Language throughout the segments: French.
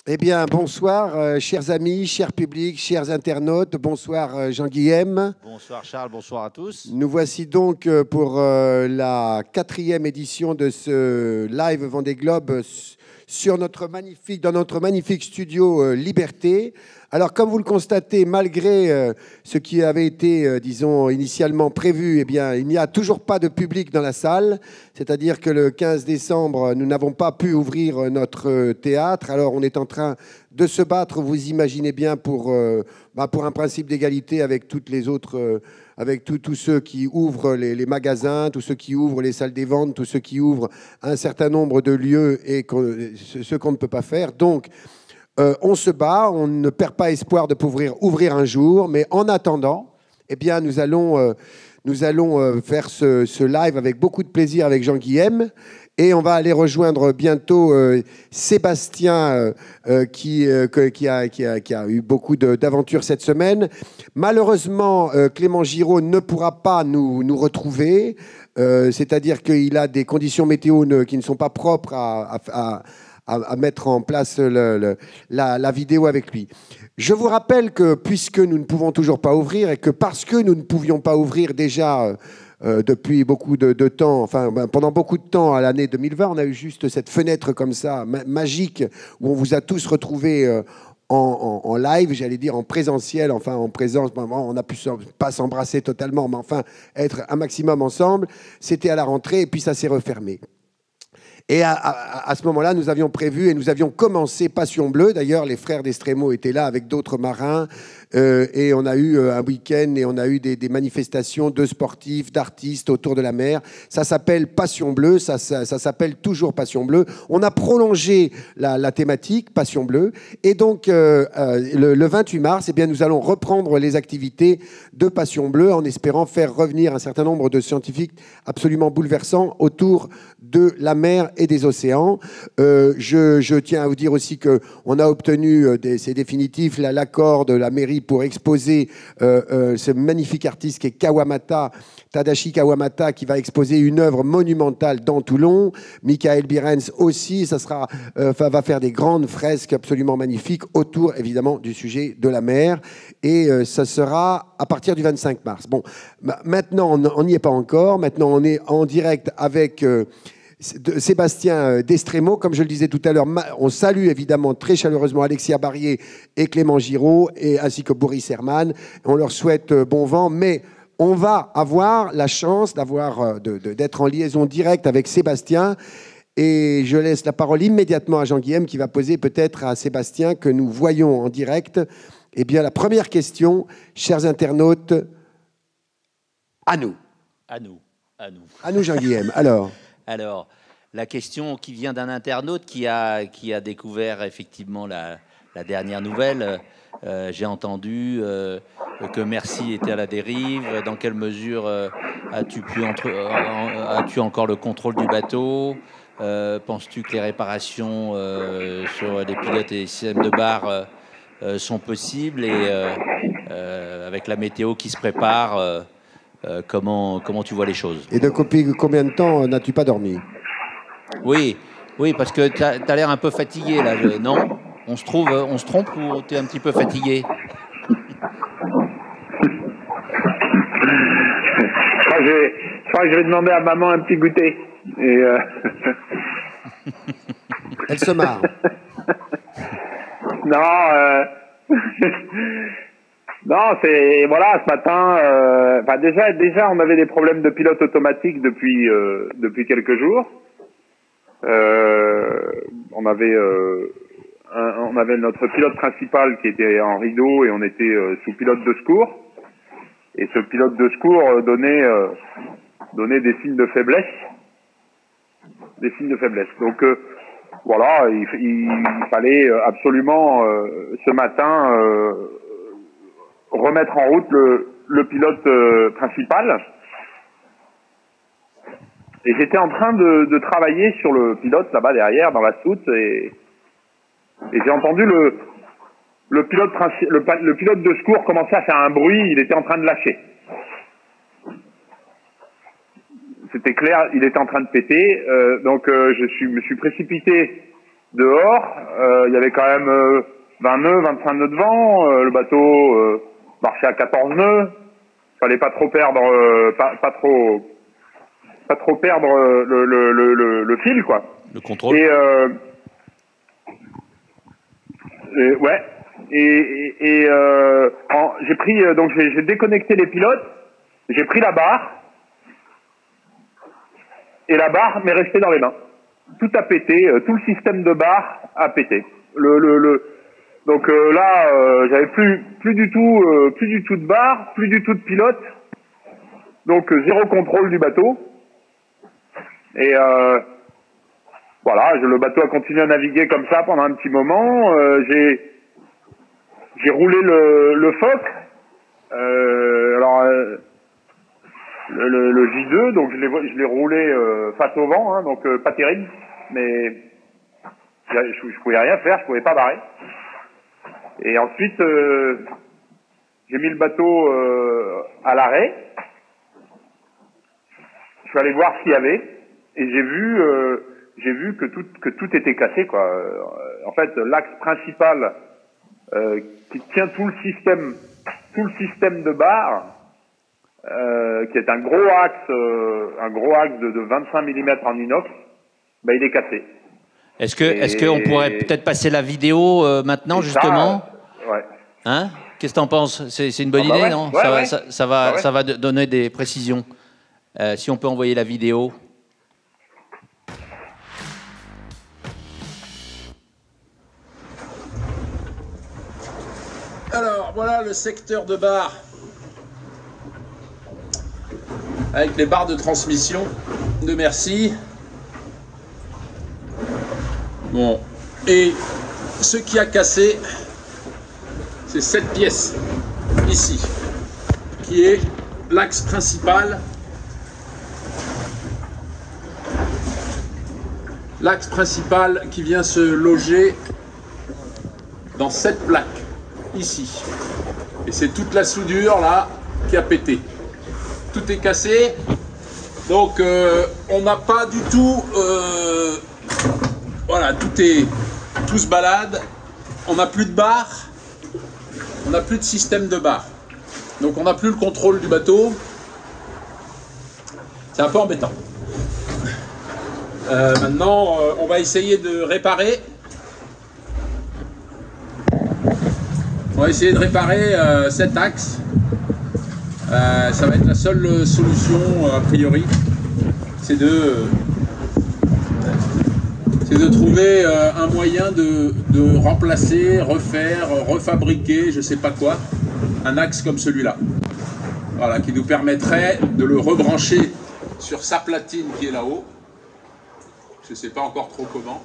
Eh bien, bonsoir, chers amis, chers publics, chers internautes. Bonsoir, Jean-Guilhem. Bonsoir Charles, bonsoir à tous. Nous voici donc pour la 4e édition de ce live Vendée Globe sur dans notre magnifique studio Liberté. Alors, comme vous le constatez, malgré ce qui avait été, disons, initialement prévu, eh bien, il n'y a toujours pas de public dans la salle. C'est-à-dire que le 15 décembre, nous n'avons pas pu ouvrir notre théâtre. Alors, on est en train de se battre, vous imaginez bien, pour un principe d'égalité avec toutes les autres... avec tous ceux qui ouvrent les magasins, tous ceux qui ouvrent les salles des ventes, tous ceux qui ouvrent un certain nombre de lieux et ceux qu'on ne peut pas faire. Donc, on se bat, on ne perd pas espoir de pouvoir ouvrir un jour, mais en attendant, eh bien, nous allons faire ce live avec beaucoup de plaisir avec Jean-Guilhem. Et on va aller rejoindre bientôt Sébastien qui a eu beaucoup d'aventures cette semaine. Malheureusement, Clément Giraud ne pourra pas nous retrouver. C'est-à-dire qu'il a des conditions météo qui ne sont pas propres à mettre en place la vidéo avec lui. Je vous rappelle que puisque nous ne pouvons toujours pas ouvrir et que parce que nous ne pouvions pas ouvrir déjà... depuis beaucoup de temps, pendant beaucoup de temps à l'année 2020, on a eu juste cette fenêtre comme ça, magique, où on vous a tous retrouvés en live, j'allais dire en présentiel, en présence. On n'a pu pas s'embrasser totalement, mais enfin être un maximum ensemble. C'était à la rentrée et puis ça s'est refermé. Et à ce moment-là, nous avions prévu et nous avions commencé Passion Bleue. D'ailleurs, les frères d'Estremo étaient là avec d'autres marins. Et on a eu un week-end et on a eu des manifestations de sportifs, d'artistes autour de la mer. Ça s'appelle Passion Bleue, ça s'appelle toujours Passion Bleue. On a prolongé la thématique Passion Bleue. Et donc, le 28 mars, eh bien, nous allons reprendre les activités de Passion Bleue en espérant faire revenir un certain nombre de scientifiques absolument bouleversants autour de la mer et des océans. Je tiens à vous dire aussi qu'on a obtenu, c'est définitif, l'accord de la mairie pour exposer ce magnifique artiste qui est Kawamata, Tadashi Kawamata, qui va exposer une œuvre monumentale dans Toulon. Michael Birens aussi, va faire des grandes fresques absolument magnifiques autour, évidemment, du sujet de la mer. Et ça sera à partir du 25 mars. Bon, maintenant, on n'y est pas encore. Maintenant, on est en direct avec... Sébastien d'Estremo, comme je le disais tout à l'heure, on salue évidemment très chaleureusement Alexia Barrier et Clément Giraud, ainsi que Boris Herman. On leur souhaite bon vent, mais on va avoir la chance d'être en liaison directe avec Sébastien. Et je laisse la parole immédiatement à Jean-Guilhem qui va poser peut-être à Sébastien, que nous voyons en direct. Eh bien, la première question, chers internautes, à nous. À nous. À nous, Jean-Guilhem. Alors, la question qui vient d'un internaute qui a découvert effectivement la dernière nouvelle. J'ai entendu que Mercy était à la dérive. Dans quelle mesure as-tu encore le contrôle du bateau? Penses-tu que les réparations sur les pilotes et les systèmes de bar sont possibles? Et avec la météo qui se prépare, comment tu vois les choses? Et depuis combien de temps n'as-tu pas dormi? Oui, parce que tu as l'air un peu fatigué là, non? On se trompe ou tu es un petit peu fatigué? Je crois que je vais demander à maman un petit goûter. Et Elle se marre. Non, non, c'est voilà, ce matin. Déjà, on avait des problèmes de pilote automatique depuis quelques jours. On avait notre pilote principal qui était en rideau et on était sous pilote de secours. Et ce pilote de secours donnait des signes de faiblesse. Donc voilà, il fallait absolument ce matin remettre en route le pilote principal. Et j'étais en train de travailler sur le pilote là-bas derrière, dans la soute, et j'ai entendu le pilote de secours commencer à faire un bruit, il était en train de lâcher. C'était clair, il était en train de péter, donc me suis précipité dehors. Il y avait quand même 20 nœuds, 25 nœuds de vent. Le bateau marchait à 14 nœuds. Fallait pas trop perdre, pas trop perdre le fil, quoi. Le contrôle. Ouais. J'ai pris donc j'ai déconnecté les pilotes. J'ai pris la barre. Et la barre m'est restée dans les mains. Tout a pété, tout le système de barre a pété. Donc là, j'avais plus du tout de barre, plus du tout de pilote. Donc zéro contrôle du bateau. Et voilà, le bateau a continué à naviguer comme ça pendant un petit moment. J'ai roulé le phoque. Le J2, donc je l'ai roulé face au vent, hein, donc pas terrible, mais je pouvais rien faire, je pouvais pas barrer. Et ensuite, j'ai mis le bateau à l'arrêt. Je suis allé voir ce qu'il y avait et j'ai vu que tout était cassé, quoi. En fait, l'axe principal qui tient tout le système de barre, qui est un gros axe de 25 mm en inox, ben il est cassé. Est-ce qu'on pourrait peut-être passer la vidéo maintenant, justement? Ouais. Hein? Qu'est-ce que t'en penses? C'est une bonne idée, ouais. non? Ouais, Ça va donner des précisions. Si on peut envoyer la vidéo. Alors, voilà le secteur de barre avec les barres de transmission de Merci. Bon, et ce qui a cassé, c'est cette pièce ici, qui est l'axe principal. L'axe principal qui vient se loger dans cette plaque ici. Et c'est toute la soudure là qui a pété. Tout est cassé. Donc on n'a pas du tout... voilà, tout se balade. On n'a plus de barre. On n'a plus de système de barre. Donc on n'a plus le contrôle du bateau. C'est un peu embêtant. Maintenant, on va essayer de réparer. On va essayer de réparer cet axe. Ça va être la seule solution, a priori. C'est de trouver un moyen de remplacer, refaire, refabriquer, je sais pas quoi, un axe comme celui-là. Voilà, qui nous permettrait de le rebrancher sur sa platine qui est là-haut. Je ne sais pas encore trop comment.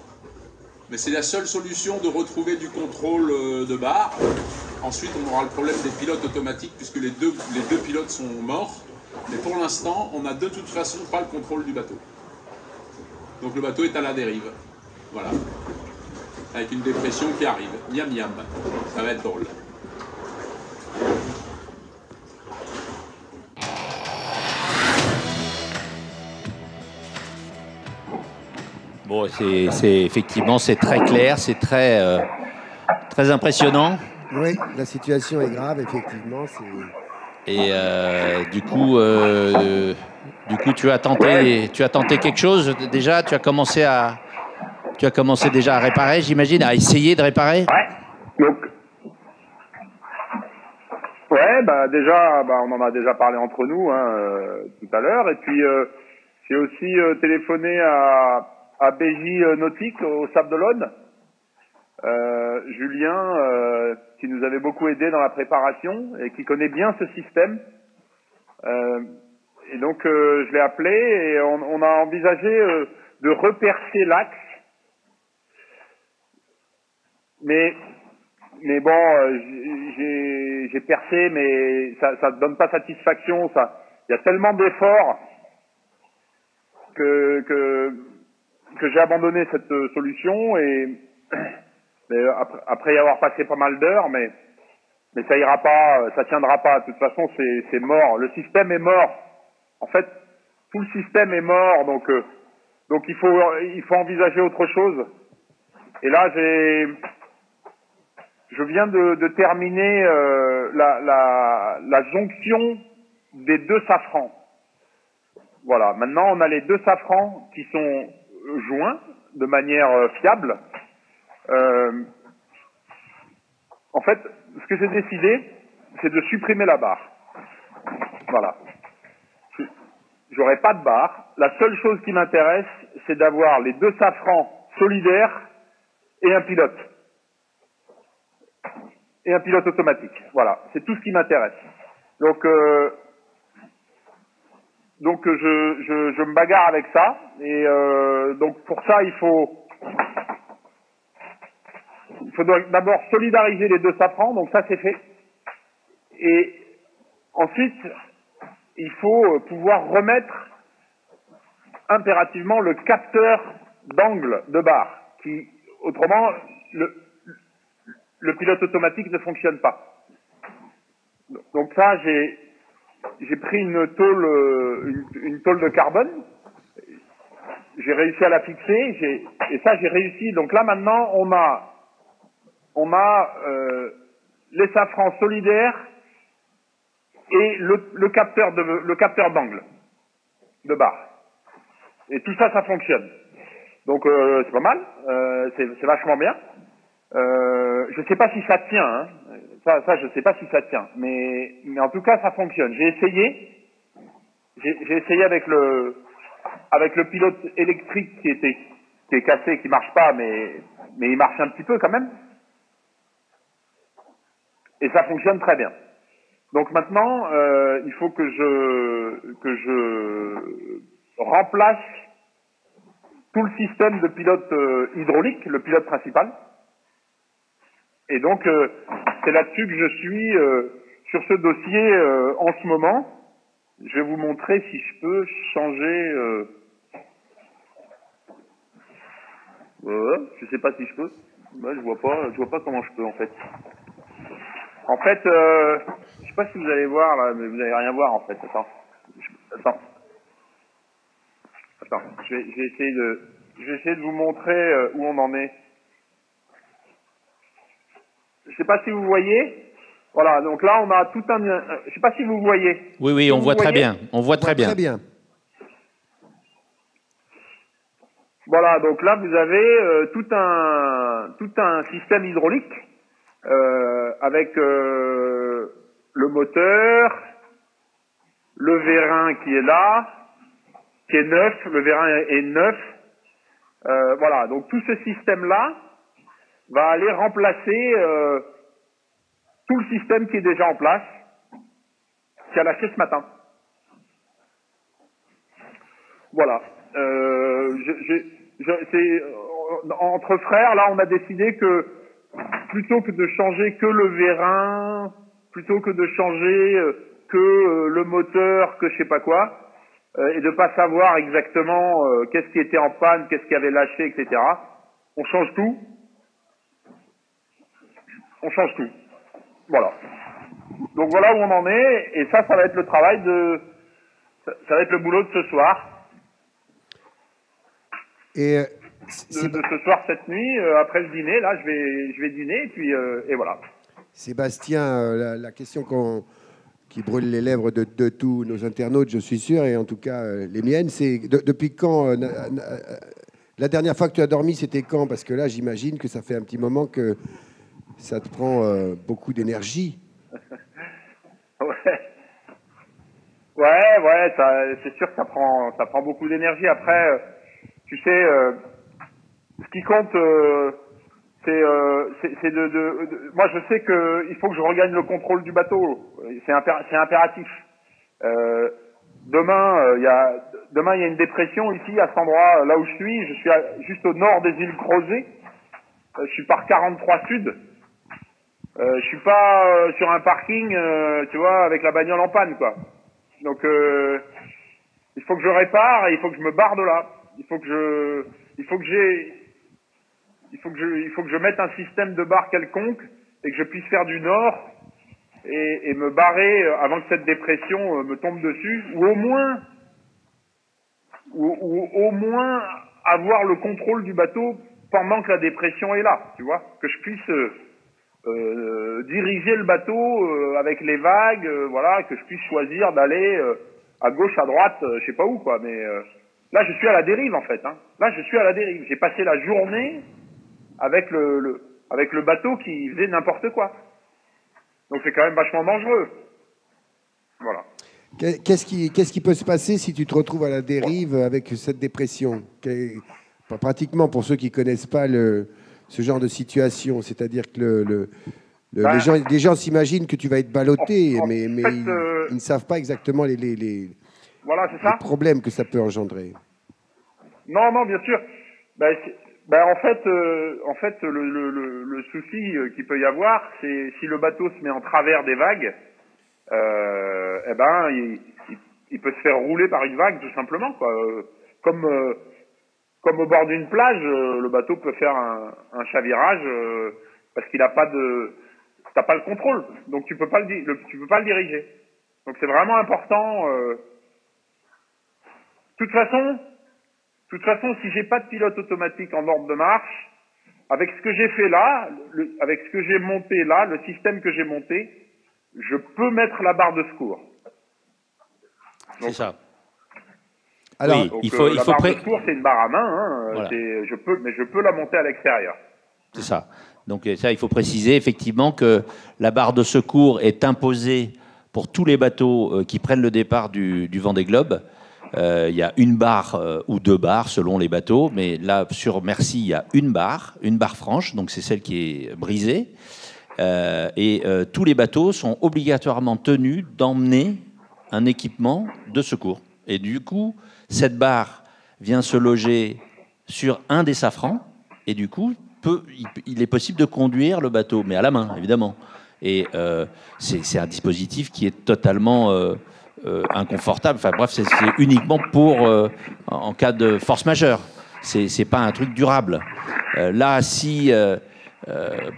Mais c'est la seule solution de retrouver du contrôle de barre. Ensuite, on aura le problème des pilotes automatiques puisque les deux pilotes sont morts. Mais pour l'instant, on n'a de toute façon pas le contrôle du bateau. Donc le bateau est à la dérive. Voilà. Avec une dépression qui arrive. Miam miam. Ça va être drôle. Bon, effectivement, c'est très clair, c'est très impressionnant. Oui, la situation est grave, effectivement. Et du coup, tu as tenté quelque chose déjà. Tu as commencé déjà à réparer, j'imagine, à essayer de réparer. Ouais. Donc, ouais, déjà, on en a déjà parlé entre nous tout à l'heure. Et puis, j'ai aussi téléphoné à BJ Nautique au Sable d'Olonne. Julien, qui nous avait beaucoup aidé dans la préparation et qui connaît bien ce système. Et donc, je l'ai appelé et on a envisagé de repercer l'axe. Mais bon, j'ai percé, mais ça ne donne pas satisfaction. Il y a tellement d'efforts que j'ai abandonné cette solution et après y avoir passé pas mal d'heures, mais ça ira pas, ça tiendra pas. De toute façon, c'est mort. Le système est mort. En fait, tout le système est mort, donc il faut envisager autre chose. Et là, je viens de terminer la jonction des deux safrans. Voilà, maintenant on a les deux safrans qui sont joints de manière fiable. En fait, ce que j'ai décidé, c'est de supprimer la barre. Voilà. J'aurai pas de barre. La seule chose qui m'intéresse, c'est d'avoir les deux safrans solidaires et un pilote. Et un pilote automatique. Voilà, c'est tout ce qui m'intéresse. Donc je me bagarre avec ça. Et donc pour ça, il faut d'abord solidariser les deux safrans. Donc ça, c'est fait. Et ensuite, il faut pouvoir remettre impérativement le capteur d'angle de barre, qui, autrement, le pilote automatique ne fonctionne pas. Donc ça, j'ai pris une tôle de carbone, j'ai réussi à la fixer, et ça j'ai réussi. Donc là maintenant, on a les safrans solidaires et le capteur d'angle de barre. Et tout ça, ça fonctionne. Donc c'est pas mal, c'est vachement bien. Je sais pas si ça tient, hein. Ça je sais pas si ça tient, mais en tout cas ça fonctionne. J'ai essayé avec le pilote électrique qui est cassé, qui marche pas, mais il marche un petit peu quand même. Et ça fonctionne très bien. Donc maintenant, il faut que je remplace tout le système de pilote hydraulique, le pilote principal. Et donc, c'est là-dessus que je suis sur ce dossier en ce moment. Je vais vous montrer si je peux changer. Je sais pas si je peux. Ouais, je vois pas comment je peux en fait. En fait, je sais pas si vous allez voir là, mais vous allez rien voir en fait. Attends, je vais essayer de vous montrer où on en est. Je sais pas si vous voyez. Voilà, donc là on a tout un. Je sais pas si vous voyez. Oui, on voit très bien. On voit très bien. Très bien. Voilà, donc là vous avez tout un système hydraulique avec le moteur, le vérin qui est là, qui est neuf. Le vérin est neuf. Voilà, donc tout ce système-là va aller remplacer tout le système qui est déjà en place, qui a lâché ce matin. Voilà. Entre frères, là, on a décidé que plutôt que de changer que le vérin, plutôt que de changer que le moteur, que je sais pas quoi, et de pas savoir exactement qu'est-ce qui était en panne, qu'est-ce qui avait lâché, etc. On change tout. On change tout. Voilà. Donc voilà où on en est, et ça va être le travail ça va être le boulot de ce soir. Et de ce soir, cette nuit, après le dîner, là, je vais dîner, et puis, et voilà. Sébastien, la question qui brûle les lèvres de tous nos internautes, je suis sûr, et en tout cas les miennes, c'est depuis quand la dernière fois que tu as dormi, c'était quand? Parce que là, j'imagine que ça fait un petit moment que ça te prend beaucoup d'énergie. Ouais, c'est sûr que ça prend beaucoup d'énergie. Après, tu sais, ce qui compte, c'est moi, je sais que il faut que je regagne le contrôle du bateau. C'est impératif. Demain, il y a une dépression ici à cet endroit, là où je suis. Je suis juste au nord des îles Crozet. Je suis par 43 Sud. Je suis pas sur un parking, tu vois, avec la bagnole en panne, quoi. Donc, il faut que je répare et il faut que je me barre de là. Il faut que je mette un système de barre quelconque et que je puisse faire du nord et me barrer avant que cette dépression me tombe dessus, ou au moins avoir le contrôle du bateau pendant que la dépression est là, tu vois, que je puisse diriger le bateau avec les vagues, voilà, que je puisse choisir d'aller à gauche, à droite, je sais pas où, quoi. Mais là, je suis à la dérive, en fait. Hein. Là, je suis à la dérive. J'ai passé la journée avec avec le bateau qui faisait n'importe quoi. Donc c'est quand même vachement dangereux. Voilà. Qu'est-ce qui peut se passer si tu te retrouves à la dérive avec cette dépression? Pratiquement, pour ceux qui ne connaissent pas ce genre de situation, c'est-à-dire que les gens s'imaginent que tu vas être ballotté, mais fait, ils ne savent pas exactement voilà, c'est les ça. problèmes que ça peut engendrer. Non, non, bien sûr. En fait, le souci qu'il peut y avoir, c'est si le bateau se met en travers des vagues, il peut se faire rouler par une vague, tout simplement, quoi. Comme au bord d'une plage, le bateau peut faire un chavirage parce qu'il n'a pas t'as pas le contrôle, donc tu peux pas tu peux pas le diriger. Donc c'est vraiment important. De toute façon, si j'ai pas de pilote automatique en ordre de marche, avec ce que j'ai fait là, avec ce que j'ai monté là, le système que j'ai monté, je peux mettre la barre de secours. C'est ça. Alors, oui, donc, il faut la barre de secours, c'est une barre à main. Hein, voilà. Mais je peux la monter à l'extérieur. C'est ça. Donc ça, il faut préciser effectivement que la barre de secours est imposée pour tous les bateaux qui prennent le départ du Vendée Globe. Il y a une barre ou deux barres selon les bateaux, mais là sur Merci il y a une barre franche, donc c'est celle qui est brisée. Tous les bateaux sont obligatoirement tenus d'emmener un équipement de secours. Et du coup, cette barre vient se loger sur un des safrans, et du coup, il est possible de conduire le bateau, mais à la main, évidemment. Et c'est un dispositif qui est totalement inconfortable. Enfin bref, c'est uniquement pour en cas de force majeure. C'est pas un truc durable. Là, si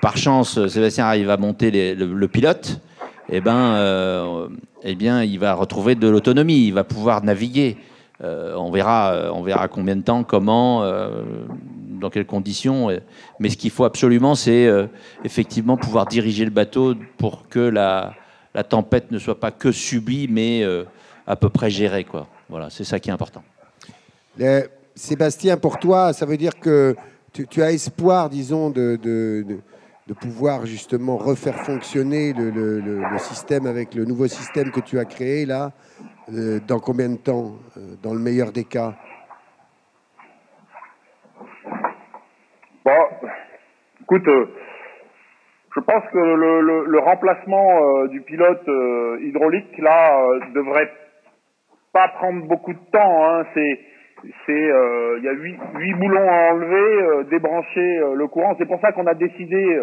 par chance Sébastien arrive à monter le pilote, eh bien, il va retrouver de l'autonomie. Il va pouvoir naviguer. On verra combien de temps, comment, dans quelles conditions. Mais ce qu'il faut absolument, c'est effectivement pouvoir diriger le bateau pour que la tempête ne soit pas que subie, mais à peu près gérée, quoi. Voilà, c'est ça qui est important. Sébastien, pour toi, ça veut dire que tu as espoir, disons, de pouvoir justement refaire fonctionner le système avec le nouveau système que tu as créé là, dans combien de temps, dans le meilleur des cas? Bon, écoute, je pense que le remplacement du pilote hydraulique là devrait pas prendre beaucoup de temps. Hein. Il y a 8 boulons à enlever, débrancher le courant. C'est pour ça qu'on a décidé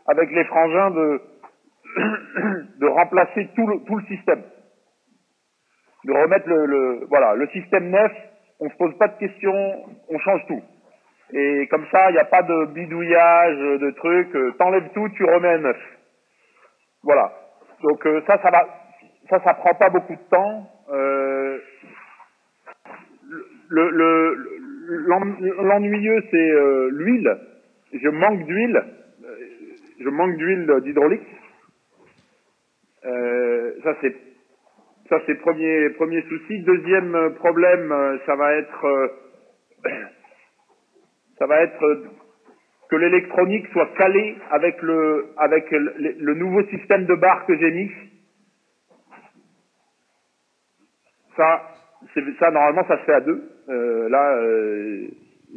avec les frangins de remplacer tout le système, de remettre le système neuf. On se pose pas de questions, on change tout. Et comme ça, il n'y a pas de bidouillage, de trucs. T'enlèves tout, tu remets un neuf. Voilà. Donc ça prend pas beaucoup de temps. L'ennuyeux, c'est l'huile. Je manque d'huile. Je manque d'huile d'hydraulique. Ça c'est premier souci. Deuxième problème, ça va être que l'électronique soit calée avec le nouveau système de barre que j'ai mis. Ça normalement ça se fait à deux.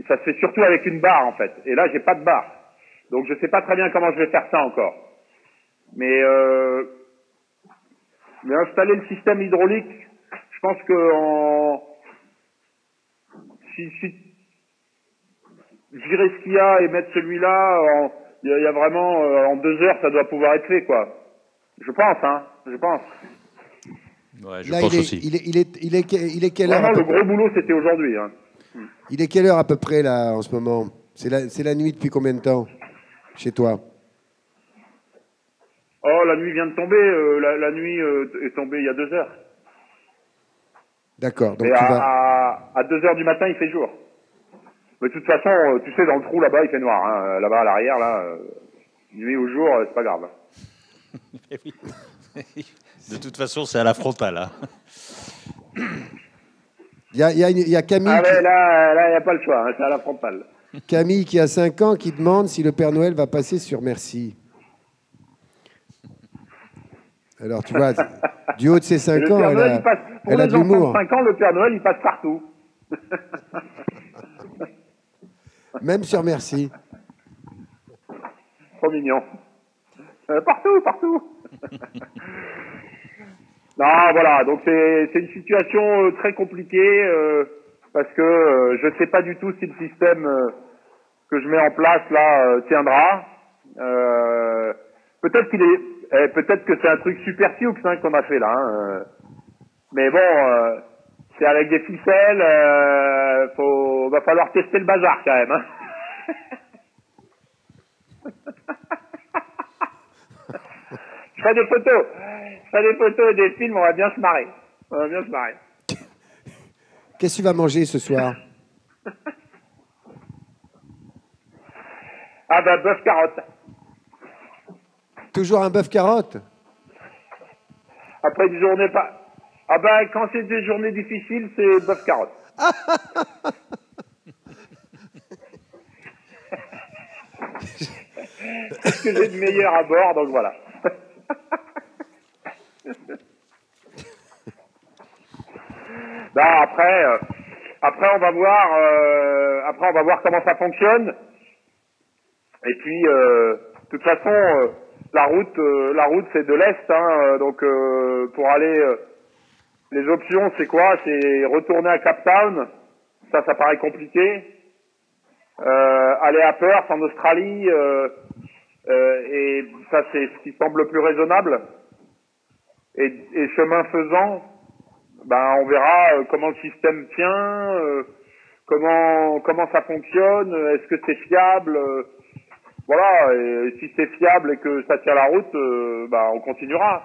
Ça se fait surtout avec une barre en fait. Et là j'ai pas de barre, donc je sais pas très bien comment je vais faire ça encore. Mais installer le système hydraulique, je pense que si virer ce qu'il y a et mettre celui-là, il y a vraiment en 2 heures ça doit pouvoir être fait quoi. Je pense. Ouais, je Là, pense aussi. Il est quelle heure? Vraiment, le gros boulot, c'était aujourd'hui. Hein. Il est quelle heure à peu près là en ce moment? C'est la nuit depuis combien de temps chez toi? Oh, la nuit vient de tomber. La nuit est tombée il y a 2 heures. D'accord. Donc à 2 heures du matin, il fait jour. Mais de toute façon, tu sais, dans le trou là-bas, il fait noir. Hein. Là-bas à l'arrière, là, nuit ou jour, c'est pas grave. De toute façon, c'est à la frontale. Hein. Il y a Camille. Ah ouais, là, il n'y a pas le choix, hein, c'est à la frontale. Camille qui a 5 ans qui demande si le Père Noël va passer sur Merci. Alors tu vois, du haut de ses 5 ans, elle a de l'humour. Pour les enfants de 5 ans, le Père Noël, il passe partout. Même sur Merci. Trop mignon. Partout. Non, voilà, donc c'est une situation très compliquée parce que je sais pas du tout si le système que je mets en place là tiendra. Peut-être peut-être que c'est un truc super sioux hein, qu'on a fait là. Hein, mais bon, c'est avec des ficelles. Va falloir tester le bazar quand même. Hein. Je ferai des photos et des films, on va bien se marrer. Qu'est-ce que tu vas manger ce soir? Ah ben, bœuf carotte. Toujours un bœuf carotte? Après des journées pas... Ah ben, quand c'est des journées difficiles, c'est bœuf carotte. C'est ce que j'ai de meilleur à bord, donc voilà. Non, après on va voir comment ça fonctionne. Et puis de toute façon la route c'est de l'est hein, donc pour aller les options c'est quoi? C'est retourner à Cape Town, ça paraît compliqué. Aller à Perth en Australie et ça c'est ce qui semble le plus raisonnable. Et chemin faisant, ben on verra comment le système tient, comment ça fonctionne, est-ce que c'est fiable, voilà. Et si c'est fiable et que ça tient la route, ben on continuera.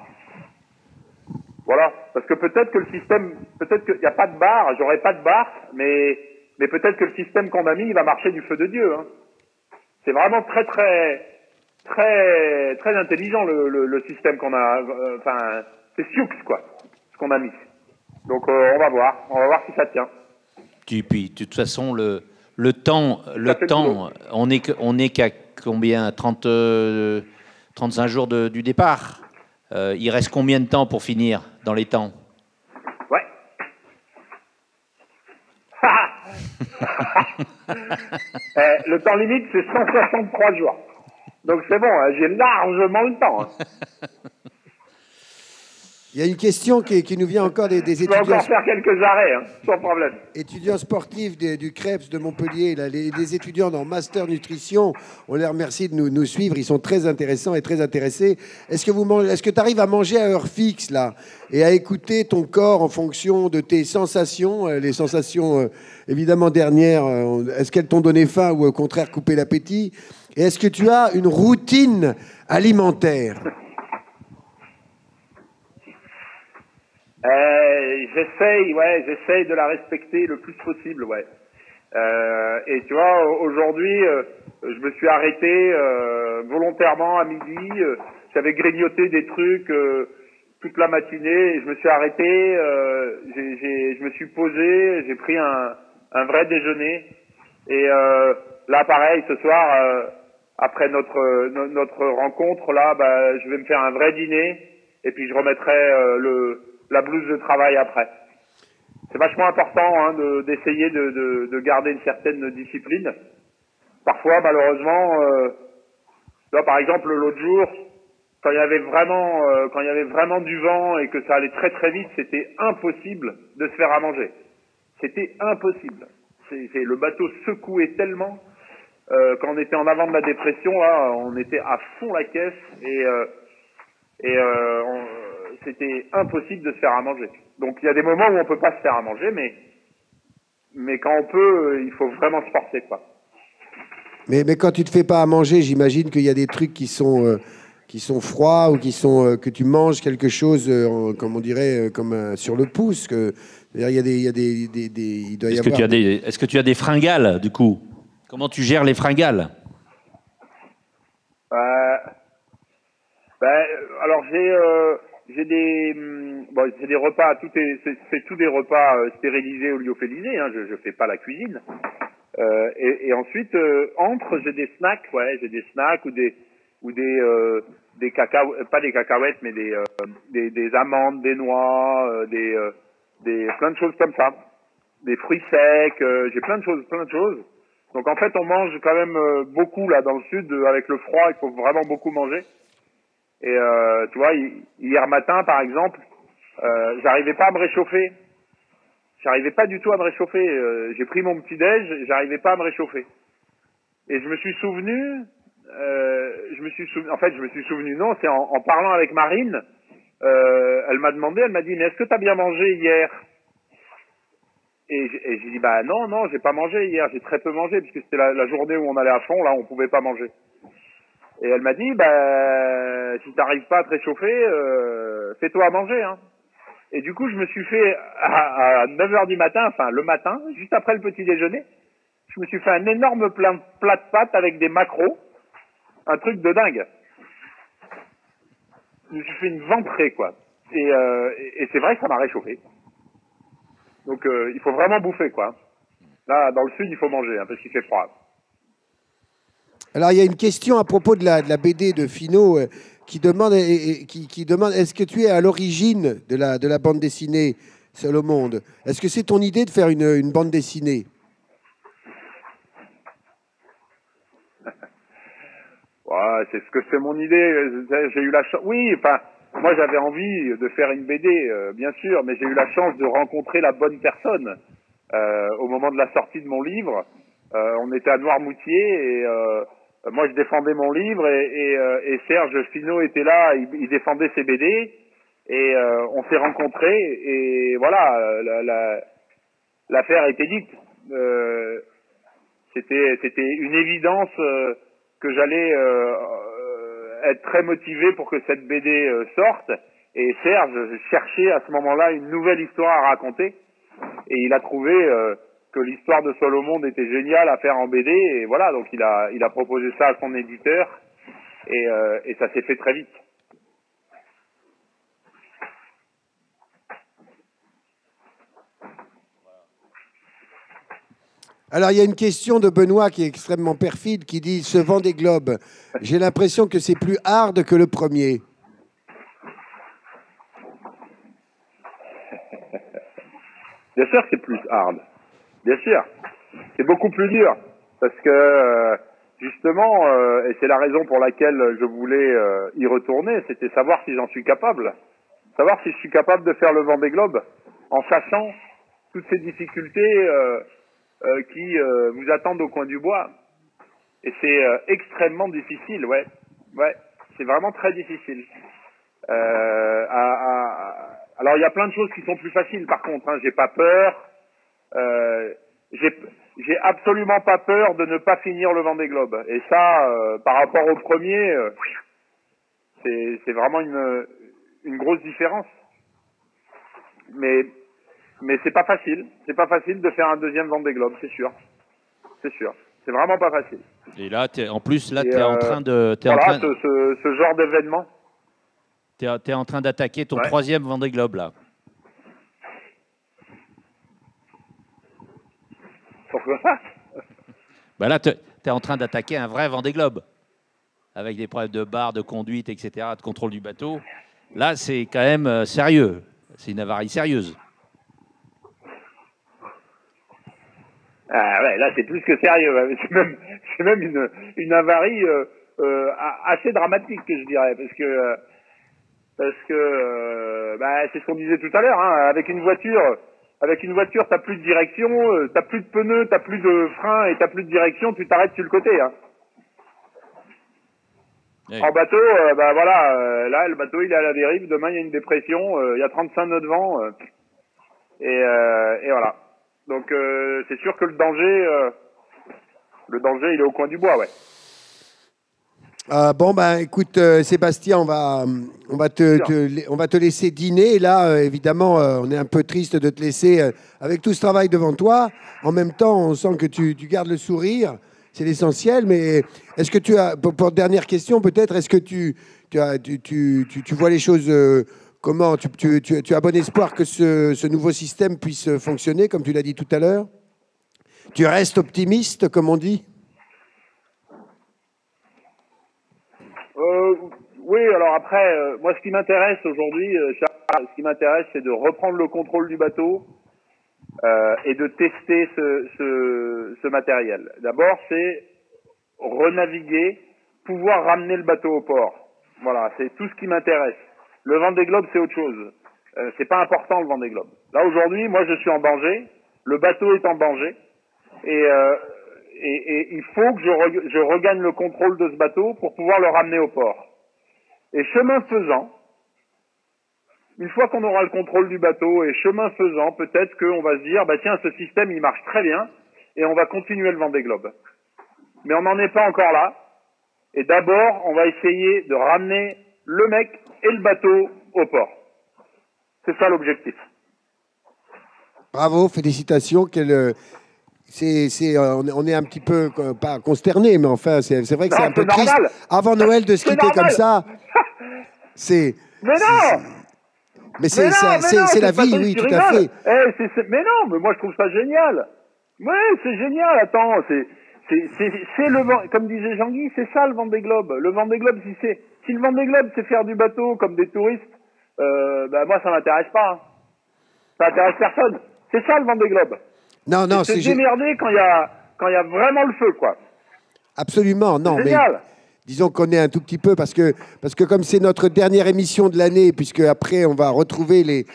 Voilà, parce que peut-être qu'il n'y a pas de bar, j'aurai pas de bar, mais peut-être que le système qu'on a mis, il va marcher du feu de Dieu. Hein. C'est vraiment très intelligent le système qu'on a. Enfin, c'est Sioux quoi, ce qu'on a mis. Donc on va voir si ça tient. Et puis de toute façon le temps, on est qu'à combien 35 jours du départ. Il reste combien de temps pour finir dans les temps? Ouais. Le temps limite, c'est 163 jours. Donc c'est bon, hein, j'ai largement le temps. Hein. Il y a une question qui nous vient encore des étudiants. Je vais encore faire quelques arrêts, hein, sans problème. Étudiants sportifs du CREPS de Montpellier, là, les étudiants dans Master Nutrition, on les remercie de nous suivre, ils sont très intéressants et très intéressés. Est-ce que tu arrives à manger à heure fixe, là, et à écouter ton corps en fonction de tes sensations, les sensations évidemment dernières, est-ce qu'elles t'ont donné faim ou au contraire coupé l'appétit? Et est-ce que tu as une routine alimentaire? J'essaye de la respecter le plus possible, ouais. Et tu vois, aujourd'hui, je me suis arrêté volontairement à midi. J'avais grignoté des trucs toute la matinée. Et je me suis arrêté. Je me suis posé. J'ai pris un vrai déjeuner. Et là, pareil, ce soir, après notre rencontre, là, bah, je vais me faire un vrai dîner. Et puis je remettrai la blouse de travail après. C'est vachement important hein, d'essayer de garder une certaine discipline. Parfois, malheureusement, là, par exemple, l'autre jour, quand il y avait vraiment du vent et que ça allait très très vite, c'était impossible de se faire à manger. C'était impossible. Le bateau secouait tellement. Quand on était en avant de la dépression, là, on était à fond la caisse et c'était impossible de se faire à manger. Donc il y a des moments où on peut pas se faire à manger, mais quand on peut, il faut vraiment se forcer, quoi. Mais quand tu te fais pas à manger, j'imagine qu'il y a des trucs qui sont froids ou que tu manges quelque chose, comme on dirait, sur le pouce. Il doit y avoir. Est-ce que tu as des fringales du coup? Comment tu gères les fringales? Alors j'ai des repas, c'est tout des repas stérilisés ou lyophilisés, hein, je fais pas la cuisine. Et ensuite j'ai des snacks, j'ai des snacks ou des pas des cacahuètes mais des amandes, des noix, plein de choses comme ça, des fruits secs, j'ai plein de choses. Donc en fait on mange quand même beaucoup là dans le sud, avec le froid il faut vraiment beaucoup manger. Et tu vois, hier matin par exemple, j'arrivais pas à me réchauffer. J'arrivais pas du tout à me réchauffer. J'ai pris mon petit déj, j'arrivais pas à me réchauffer. Et je me suis souvenu, non, c'est en parlant avec Marine, elle m'a dit, mais est-ce que t'as bien mangé hier? Et j'ai dit, bah non, j'ai pas mangé hier, j'ai très peu mangé, puisque c'était la journée où on allait à fond, là, on pouvait pas manger. Et elle m'a dit, bah, si t'arrives pas à te réchauffer, fais-toi à manger, hein. Et du coup, je me suis fait, à 9 heures du matin, enfin, le matin, juste après le petit déjeuner, je me suis fait un énorme plat de pâtes avec des maquereaux, un truc de dingue. Je me suis fait une ventrée, quoi. Et c'est vrai que ça m'a réchauffé. Donc, il faut vraiment bouffer, quoi. Là, dans le sud, il faut manger, hein, parce qu'il fait froid. Alors, il y a une question à propos de la BD de Finot qui demande, qui demande est-ce que tu es à l'origine de la bande dessinée Seul au monde? Est-ce que c'est ton idée de faire une bande dessinée? Ouais, c'est mon idée. J'ai eu la chance. Oui, enfin, moi j'avais envie de faire une BD, bien sûr, mais j'ai eu la chance de rencontrer la bonne personne au moment de la sortie de mon livre. On était à Noirmoutier et moi je défendais mon livre et Serge Finot était là, il défendait ses BD et on s'est rencontrés et voilà, l'affaire a été dite. C'était une évidence que j'allais être très motivé pour que cette BD sorte. Et Serge cherchait à ce moment-là une nouvelle histoire à raconter. Et il a trouvé que l'histoire de Seul au monde était géniale à faire en BD. Et voilà, donc il a proposé ça à son éditeur. Et ça s'est fait très vite. Alors, il y a une question de Benoît qui est extrêmement perfide, qui dit « Ce Vendée Globe, j'ai l'impression que c'est plus hard que le premier. » Bien sûr que c'est plus hard. Bien sûr. C'est beaucoup plus dur. Parce que, justement, et c'est la raison pour laquelle je voulais y retourner, c'était savoir si j'en suis capable. Savoir si je suis capable de faire le Vendée Globe en sachant toutes ces difficultés qui vous attendent au coin du bois. Et c'est extrêmement difficile, ouais. Ouais, c'est vraiment très difficile. Alors il y a plein de choses qui sont plus faciles par contre, hein. J'ai pas peur. J'ai absolument pas peur de ne pas finir le Vendée Globe. Et ça, par rapport au premier, c'est vraiment une grosse différence. Mais c'est pas facile. C'est pas facile de faire un deuxième Vendée Globe, c'est sûr. C'est sûr. C'est vraiment pas facile. Et là, en plus, là, tu es en train de... ce genre d'événement. Tu es en train d'attaquer ton troisième Vendée Globe, là. Pourquoi ça? Ben là, tu es en train d'attaquer un vrai Vendée Globe. Avec des problèmes de barre, de conduite, etc., de contrôle du bateau. Là, c'est quand même sérieux. C'est une avarie sérieuse. Ah ouais, là c'est plus que sérieux. C'est même une avarie assez dramatique, je dirais, parce que c'est ce qu'on disait tout à l'heure. Hein, avec une voiture, t'as plus de direction, t'as plus de pneus, t'as plus de frein et t'as plus de direction. Tu t'arrêtes sur le côté. Hein. Oui. En bateau, là le bateau il est à la dérive. Demain il y a une dépression, il y a 35 nœuds de vent et voilà. Donc c'est sûr que le danger il est au coin du bois, ouais. Bon ben écoute Sébastien, on va te laisser dîner. Et là évidemment on est un peu triste de te laisser avec tout ce travail devant toi. En même temps on sent que tu gardes le sourire c'est l'essentiel. Mais est-ce que tu as, pour dernière question peut-être, est-ce que tu vois les choses comment tu as bon espoir que ce nouveau système puisse fonctionner, comme tu l'as dit tout à l'heure? Tu restes optimiste, comme on dit? Oui, alors après, moi ce qui m'intéresse aujourd'hui, ce qui m'intéresse, c'est de reprendre le contrôle du bateau et de tester ce matériel. D'abord, c'est renaviguer, pouvoir ramener le bateau au port. Voilà, c'est tout ce qui m'intéresse. Le Vendée Globe, c'est autre chose. C'est pas important le Vendée Globe. Là aujourd'hui, moi je suis en danger, le bateau est en danger, et il faut que je regagne le contrôle de ce bateau pour pouvoir le ramener au port. Et chemin faisant, une fois qu'on aura le contrôle du bateau et chemin faisant, peut-être qu'on va se dire, bah tiens, ce système il marche très bien et on va continuer le Vendée Globe. Mais on n'en est pas encore là. Et d'abord, on va essayer de ramener le mec et le bateau au port. C'est ça l'objectif. Bravo, félicitations. On est un petit peu, pas consterné, mais enfin, c'est vrai que c'est un peu triste. Normal. Avant Noël, de se quitter comme ça, c'est... Mais non. Mais c'est la vie, oui, tout à fait. Mais non, mais moi je trouve ça génial. Ouais, c'est génial. Attends, c'est le, comme disait Jean-Guy, c'est ça le Vendée Globe. Le Vendée Globe, si le Vendée Globe c'est faire du bateau comme des touristes, bah moi ça m'intéresse pas. Hein. Ça intéresse personne. C'est ça le Vendée Globe. Non, c'est démerder quand il y a vraiment le feu, quoi. Absolument, non, mais génial. Disons qu'on est un tout petit peu, parce que comme c'est notre dernière émission de l'année, puisque après on va retrouver les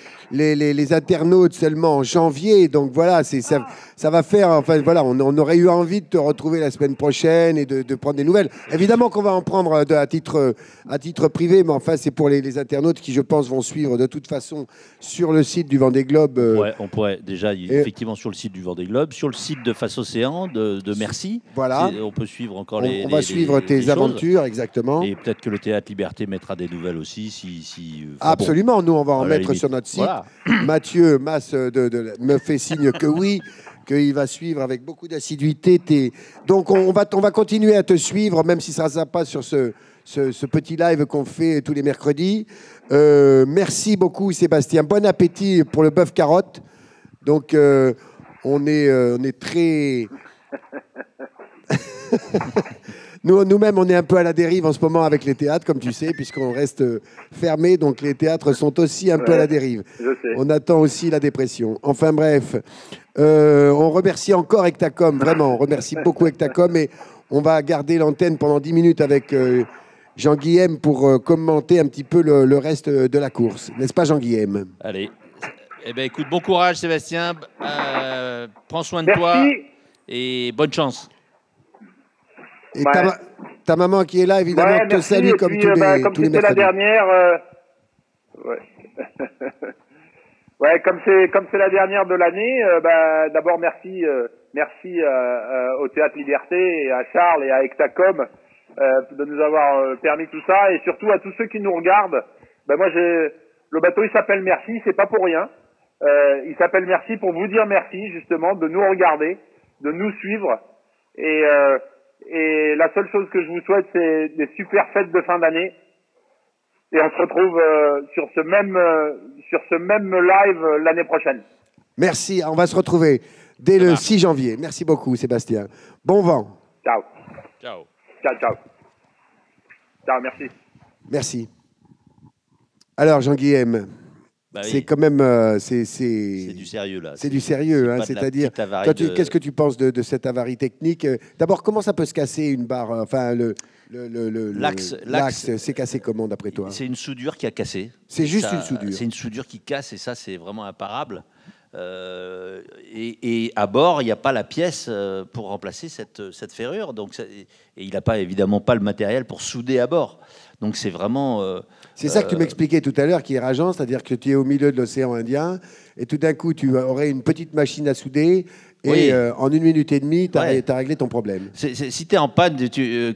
internautes seulement en janvier, donc voilà, ça va faire, enfin voilà, on aurait eu envie de te retrouver la semaine prochaine et de prendre des nouvelles. Évidemment qu'on va en prendre à titre privé, mais enfin c'est pour les internautes qui, je pense, vont suivre de toute façon sur le site du Vendée Globe. On pourrait déjà, effectivement, sur le site du Vendée Globe, sur le site de Face Océan, de Merci. Voilà. On peut suivre encore on va suivre tes aventures. Exactement. Et peut-être que le Théâtre Liberté mettra des nouvelles aussi. Absolument, nous on va en mettre limite. sur notre site. Voilà. Mathieu Mas me fait signe que oui, qu'il va suivre avec beaucoup d'assiduité. Donc on va continuer à te suivre, même si ça ne sera pas sur ce petit live qu'on fait tous les mercredis. Merci beaucoup Sébastien. Bon appétit pour le bœuf carotte. Donc on est très... Nous-mêmes, on est un peu à la dérive en ce moment avec les théâtres, comme tu sais, puisqu'on reste fermé. Donc, les théâtres sont aussi un peu à la dérive. Je sais. On attend aussi la dépression. Enfin, bref. On remercie encore Hectacom, vraiment. On remercie beaucoup Hectacom. Et on va garder l'antenne pendant 10 minutes avec Jean-Guilhem pour commenter un petit peu le reste de la course. N'est-ce pas, Jean-Guilhem? Allez. Eh bien, écoute, bon courage, Sébastien. Prends soin de toi. Et bonne chance. Et ta maman qui est là, évidemment, te salue comme tous les mercredis. La dernière, comme c'est la dernière de l'année, d'abord merci au Théâtre Liberté et à Charles et à Hectacom de nous avoir permis tout ça, et surtout à tous ceux qui nous regardent. Le bateau il s'appelle Merci, c'est pas pour rien. Il s'appelle Merci pour vous dire merci justement de nous regarder, de nous suivre, et la seule chose que je vous souhaite, c'est des super fêtes de fin d'année. Et on se retrouve sur ce même live l'année prochaine. Merci, on va se retrouver dès le 6 janvier. Merci beaucoup, Sébastien. Bon vent. Ciao. Ciao. Ciao, ciao. Ciao, merci. Merci. Alors, Jean-Guilhem, c'est quand même... c'est du sérieux, là. C'est du sérieux, hein, c'est-à-dire... Qu'est-ce que tu penses de cette avarie technique? D'abord, comment ça peut se casser une barre? Enfin, l'axe s'est cassé comment, d'après toi? C'est une soudure qui a cassé. C'est juste une soudure. C'est une soudure qui casse, et ça, c'est vraiment imparable. Et à bord, il n'y a pas la pièce pour remplacer cette ferrure. Donc, et il n'a évidemment pas le matériel pour souder à bord. Donc c'est vraiment... c'est ça que tu m'expliquais tout à l'heure qui est rageant, c'est-à-dire que tu es au milieu de l'océan Indien et tout d'un coup tu aurais une petite machine à souder et en 1 minute et demie, tu as réglé ton problème. Si tu es en panne,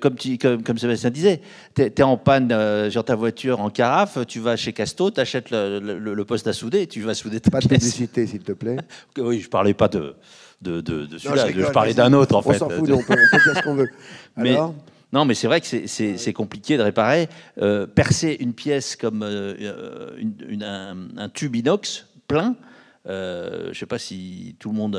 comme Sébastien disait, tu es en panne sur ta voiture en carafe, tu vas chez Casto, tu achètes le poste à souder et tu vas souder ta pièce. Pas de publicité, s'il te plaît. Oui, je ne parlais pas de celui-là. Je rigole, parlais vas-y. d'un autre, en On fait. s'en fout, on peut dire ce qu'on veut. Mais, Alors non, mais c'est vrai que c'est compliqué de réparer. Percer une pièce comme un tube inox plein, je ne sais pas si tout le monde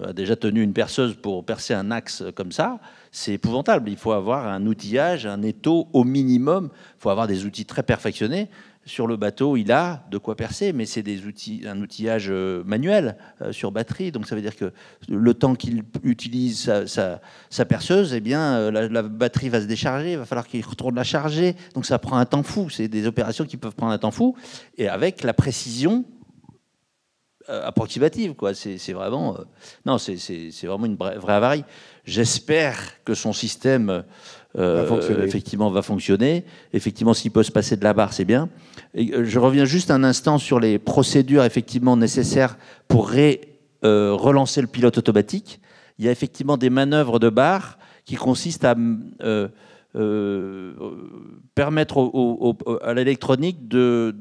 a déjà tenu une perceuse pour percer un axe comme ça. C'est épouvantable. Il faut avoir un outillage, un étau au minimum. Il faut avoir des outils très perfectionnés. Sur le bateau, il a de quoi percer, mais c'est un outillage manuel sur batterie. Donc ça veut dire que le temps qu'il utilise sa perceuse, eh bien, la batterie va se décharger. Il va falloir qu'il retourne la charger. Donc ça prend un temps fou. C'est des opérations qui peuvent prendre un temps fou. Et avec la précision approximative, quoi. C'est vraiment non, c'est vraiment une vraie avarie. J'espère que son système effectivement va fonctionner. Effectivement, s'il peut se passer de la barre, c'est bien. Et, je reviens juste un instant sur les procédures effectivement nécessaires pour relancer le pilote automatique. Il y a effectivement des manœuvres de barre qui consistent à permettre à l'électronique de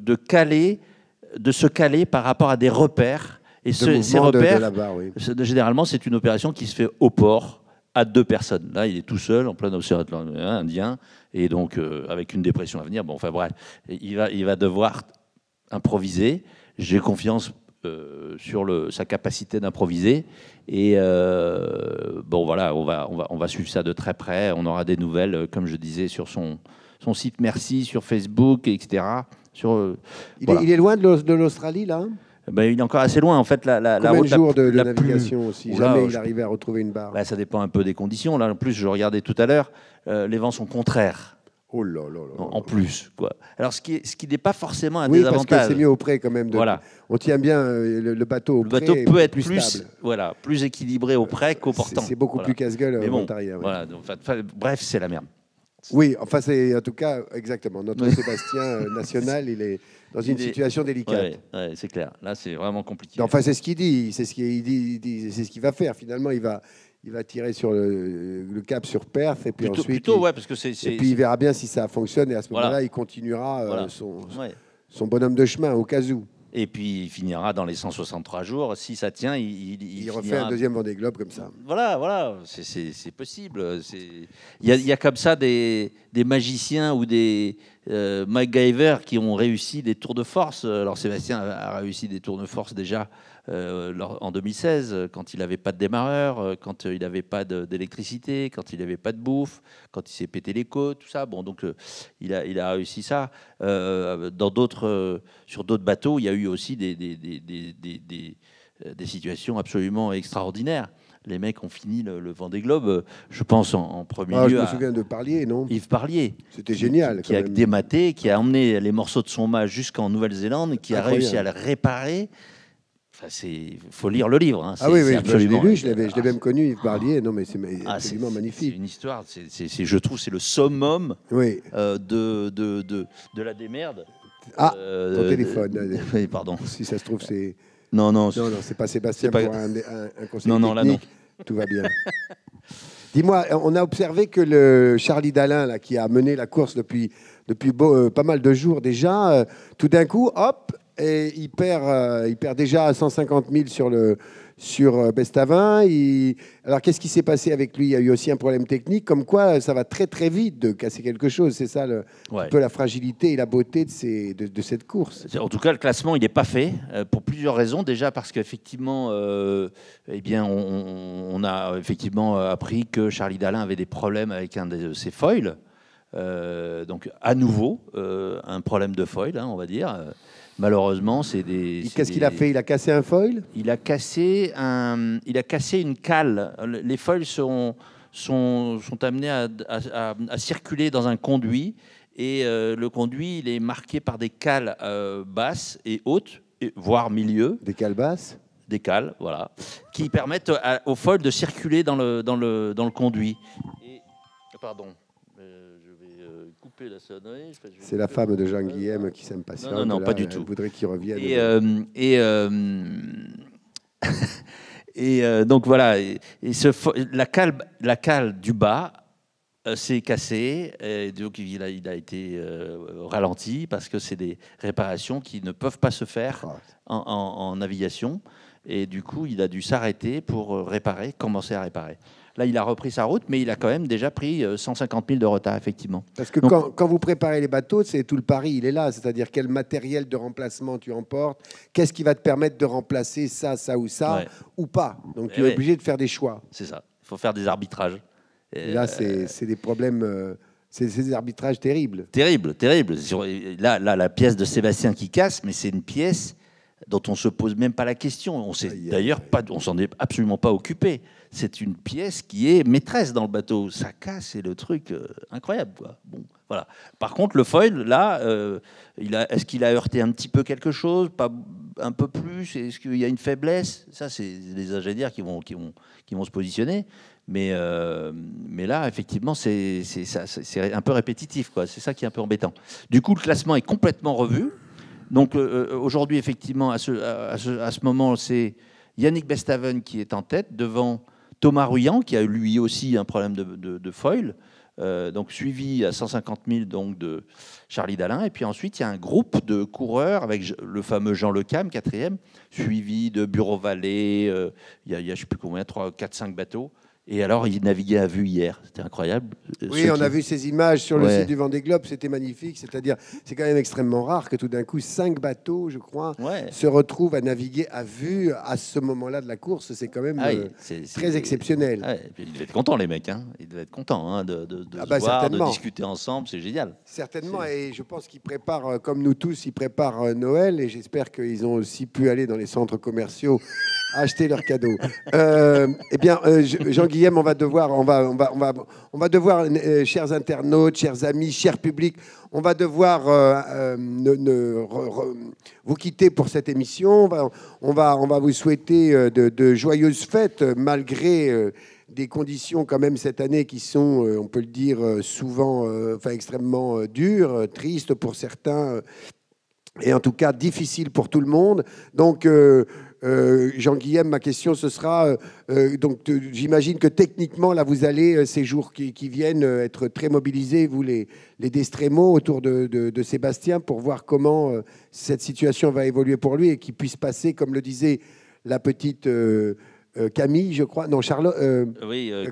se caler par rapport à des repères. Et ces repères, de la barre, oui. Généralement, c'est une opération qui se fait au port à 2 personnes. Là, il est tout seul en plein océan Indien, et donc avec une dépression à venir. Bon, enfin bref, il va devoir improviser. J'ai confiance sur sa capacité d'improviser. Et bon, voilà, on va suivre ça de très près. On aura des nouvelles, comme je disais, sur son site Merci, sur Facebook, etc. Il est loin de l'Australie, là? Ben, il est encore assez loin. En fait, la Combien route de jours de la navigation aussi? Oula, Jamais il arrivait à retrouver une barre. Ben, ça dépend un peu des conditions. Là, en plus, je regardais tout à l'heure, les vents sont contraires. Oh là là là. En plus, quoi. Alors, ce qui n'est pas forcément un oui, désavantage. parce que c'est mieux au près quand même. Voilà. On tient bien le bateau au près. Le bateau peut être plus stable. Voilà, plus équilibré au près qu'au portant. C'est beaucoup plus casse-gueule Mais au bon, arrière. voilà, bref, c'est la merde. Oui, enfin, c'est en tout cas, exactement. Notre Sébastien national, il est dans une situation délicate. Ouais, c'est clair. Là, c'est vraiment compliqué. Enfin, c'est ce qu'il dit. C'est ce qu'il va faire. Finalement, il va tirer sur le cap sur Perth et puis ensuite. Parce que et puis il verra bien si ça fonctionne et à ce moment-là, il continuera son bonhomme de chemin au cas où. Et puis il finira dans les 163 jours. Si ça tient, il refait finira... un deuxième Vendée Globe comme ça. Voilà, c'est possible. Il y a comme ça des magiciens ou des MacGyver qui ont réussi des tours de force. Alors Sébastien a réussi des tours de force déjà en 2016, quand il n'avait pas de démarreur, quand il n'avait pas d'électricité, quand il n'avait pas de bouffe, quand il s'est pété les côtes, tout ça. Bon, donc il a réussi ça. Sur d'autres bateaux, il y a eu aussi des situations absolument extraordinaires. Les mecs ont fini le Vendée Globe, je pense, en premier lieu. Je me souviens de Parlier, non? Yves Parlier. C'était génial. Qui a dématé, qui a emmené les morceaux de son mât jusqu'en Nouvelle-Zélande, qui a réussi à le réparer. Enfin, faut lire le livre. Hein. Oui, absolument. Je l'ai lu, je l'ai même connu, Yves Parlier. Non, mais c'est absolument magnifique. C'est une histoire. Je trouve, c'est le summum de la démerde. Ton téléphone. Oui, pardon. Si ça se trouve, c'est. Non, c'est pas Sébastien pour un conseil technique. Là, non. Tout va bien. Dis-moi, on a observé que le Charlie Dalin, là, qui a mené la course depuis pas mal de jours déjà, tout d'un coup, hop, et il perd déjà 150 000 sur Bestavin. Alors, qu'est-ce qui s'est passé avec lui? Il y a eu aussi un problème technique, comme quoi ça va très très vite de casser quelque chose. C'est ça un peu la fragilité et la beauté de cette course. En tout cas, le classement, il n'est pas fait pour plusieurs raisons. Déjà parce qu'effectivement, on a effectivement appris que Charlie Dalin avait des problèmes avec un de ses foils. Donc, à nouveau, un problème de foil, on va dire. Malheureusement, Qu'est-ce qu'il a fait? Il a cassé un foil? Il a cassé une cale. Les foils sont amenés à circuler dans un conduit. Et le conduit, il est marqué par des cales basses et hautes, voire milieu. Des cales basses? Des cales, voilà, qui permettent aux foils de circuler dans le conduit. Pardon. La sonnerie. C'est la femme de Jean Guillem qui s'impatiente. Non, pas du tout. Elle voudrait qu'il revienne. Et donc voilà. La cale du bas s'est cassée. Et donc il a été ralenti parce que c'est des réparations qui ne peuvent pas se faire en navigation. Et du coup, il a dû s'arrêter pour commencer à réparer. Là, il a repris sa route, mais il a quand même déjà pris 150 000 de retard, effectivement. Parce que quand vous préparez les bateaux, c'est tout le pari, il est là. C'est-à-dire quel matériel de remplacement tu emportes, qu'est-ce qui va te permettre de remplacer ça, ça ou ça, ou pas. Donc tu es obligé de faire des choix. C'est ça. Il faut faire des arbitrages. Et là, c'est des problèmes, c'est des arbitrages terribles. Terrible. Là, la pièce de Sébastien qui casse, mais c'est une pièce dont on se pose même pas la question. On s'en est absolument pas occupé. C'est une pièce qui est maîtresse dans le bateau. Ça casse, c'est le truc incroyable, quoi. Bon, voilà. Par contre, le foil, là, est-ce qu'il a heurté un petit peu quelque chose, pas un peu plus? Est-ce qu'il y a une faiblesse? Ça, c'est les ingénieurs qui vont se positionner. Mais là, effectivement, c'est un peu répétitif, quoi. C'est ça qui est un peu embêtant. Du coup, le classement est complètement revu. Donc aujourd'hui, effectivement, à ce moment, c'est Yannick Bestaven qui est en tête, devant Thomas Ruyant, qui a lui aussi un problème de foil, donc suivi à 150 000 donc, de Charlie Dalin. Et puis ensuite, il y a un groupe de coureurs avec le fameux Jean Le Cam, 4e, suivi de Bureau Vallée. Il y a je ne sais plus combien, 3, 4, 5 bateaux. Et alors, il naviguait à vue hier. C'était incroyable. Oui, on a vu ces images sur le site du Vendée Globe. C'était magnifique. C'est-à-dire, c'est quand même extrêmement rare que tout d'un coup, 5 bateaux, je crois, se retrouvent à naviguer à vue à ce moment-là de la course. C'est quand même très exceptionnel. Puis ils devaient être contents, les mecs. Ils devaient être contents de se voir, de discuter ensemble. C'est génial. Certainement. Et je pense qu'ils préparent, comme nous tous, ils préparent Noël. Et j'espère qu'ils ont aussi pu aller dans les centres commerciaux acheter leurs cadeaux. Eh bien, Jean-Guillaume, on va devoir, chers internautes, chers amis, chers publics, on va devoir vous quitter pour cette émission. On va vous souhaiter de joyeuses fêtes, malgré des conditions quand même cette année qui sont, on peut le dire, souvent extrêmement dures, tristes pour certains, et en tout cas difficiles pour tout le monde. Donc, Jean-Guillaume, ma question, ce sera, j'imagine que techniquement, là, vous allez, ces jours qui viennent, être très mobilisés, vous les Destremo, autour de Sébastien, pour voir comment cette situation va évoluer pour lui et qu'il puisse passer, comme le disait la petite Camille, je crois, non, Charlotte,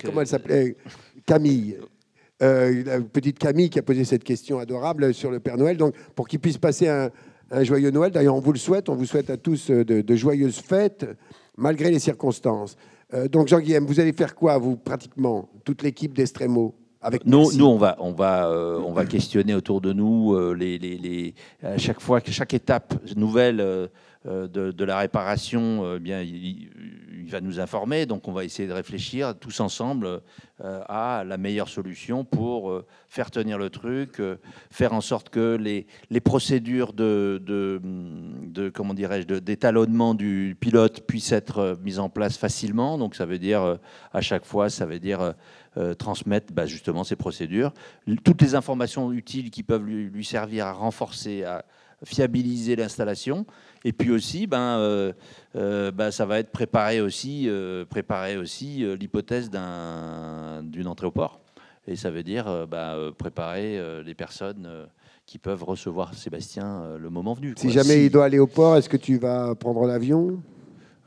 comment elle s'appelait, Camille. La petite Camille qui a posé cette question adorable sur le Père Noël, donc pour qu'il puisse passer un joyeux Noël. D'ailleurs, on vous souhaite à tous de joyeuses fêtes, malgré les circonstances. Donc, Jean-Guillaume, vous allez faire quoi, vous, pratiquement, toute l'équipe d'Estremo? Nous, on va questionner autour de nous à chaque fois, chaque étape nouvelle de la réparation, bien, il va nous informer. Donc, on va essayer de réfléchir tous ensemble à la meilleure solution pour faire tenir le truc, faire en sorte que les procédures comment dirais-je, d'étalonnement du pilote puissent être mises en place facilement. Donc, ça veut dire à chaque fois, ça veut dire transmettre justement ces procédures, toutes les informations utiles qui peuvent lui servir à renforcer, à fiabiliser l'installation. Et puis aussi, ça va être préparer aussi l'hypothèse d'une entrée au port. Et ça veut dire préparer les personnes qui peuvent recevoir Sébastien le moment venu. Si jamais il doit aller au port, est-ce que tu vas prendre l'avion ?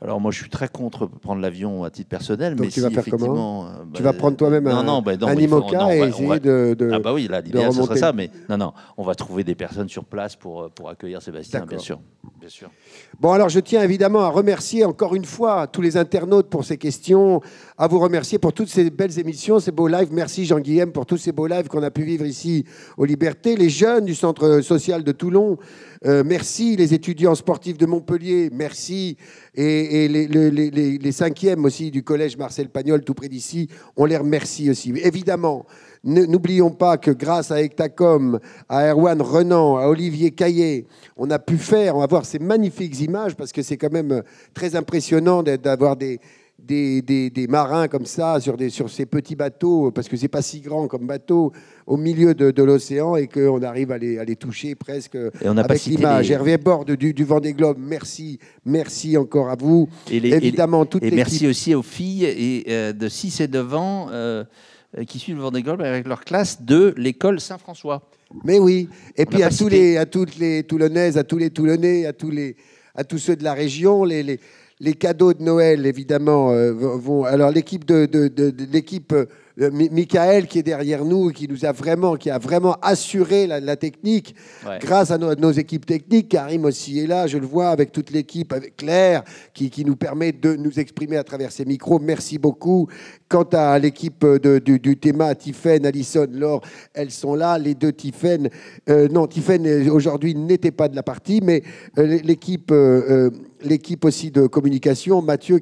Alors moi, je suis très contre prendre l'avion à titre personnel. Donc mais tu vas faire comment ? Tu vas prendre toi-même un IMOCA et essayer de Ah bah oui, là, l'idéal, ce serait ça. Mais non, on va trouver des personnes sur place pour accueillir Sébastien, bien sûr. Bon, alors je tiens évidemment à remercier encore une fois tous les internautes pour ces questions, à vous remercier pour toutes ces belles émissions, ces beaux lives. Merci Jean-Guillaume pour tous ces beaux lives qu'on a pu vivre ici aux Libertés. Les jeunes du Centre social de Toulon, merci. Les étudiants sportifs de Montpellier, merci. Et les 5e aussi du collège Marcel Pagnol, tout près d'ici, on les remercie aussi. Évidemment, n'oublions pas que grâce à Hectacom, à Erwan Renan, à Olivier Caillet, on va voir ces magnifiques images, parce que c'est quand même très impressionnant d'avoir des marins comme ça sur ces petits bateaux, parce que c'est pas si grand comme bateau, au milieu de l'océan, et qu'on arrive à les toucher presque avec l'image. Hervé Borde du Vendée Globe, merci encore à vous. Évidemment, toute l'équipe. Merci aussi aux filles de 6 et devant qui suivent le Vendée Globe avec leur classe de l'école Saint-François. Mais oui, et puis à toutes les Toulonnaises, à tous les Toulonnais, à tous ceux de la région, les cadeaux de Noël, évidemment, vont. Alors l'équipe l'équipe Michael qui est derrière nous, qui a vraiment assuré la technique, Ouais. grâce à nos équipes techniques. Karim aussi est là, je le vois, avec toute l'équipe, avec Claire, qui nous permet de nous exprimer à travers ces micros. Merci beaucoup. Quant à l'équipe du Théma, Tiffaine, Alison, Laure, elles sont là. Les deux Tiffaine, non, Tiffaine aujourd'hui n'était pas de la partie, mais l'équipe aussi de communication, Mathieu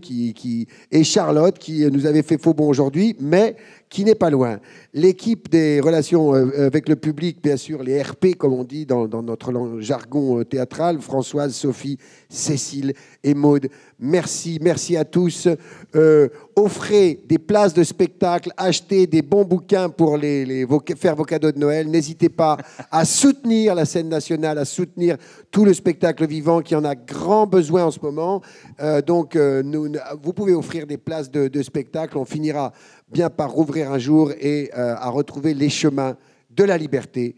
et Charlotte, qui nous avait fait faux bon aujourd'hui, mais qui n'est pas loin. L'équipe des relations avec le public, bien sûr, les RP, comme on dit dans notre jargon théâtral, Françoise, Sophie, Cécile et Maude. Merci à tous. Offrez des places de spectacle, achetez des bons bouquins pour faire vos cadeaux de Noël. N'hésitez pas à soutenir la scène nationale, à soutenir tout le spectacle vivant qui en a grand besoin en ce moment. Vous pouvez offrir des places de spectacle. On finira bien par rouvrir un jour et à retrouver les chemins de la liberté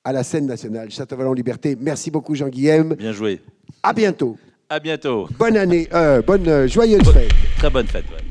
à la scène nationale. Château-Vallon-Liberté. Merci beaucoup, Jean-Guilhem. Bien joué. À bientôt. À bientôt. Bonne année, joyeuse fête. Très bonne fête. Ouais.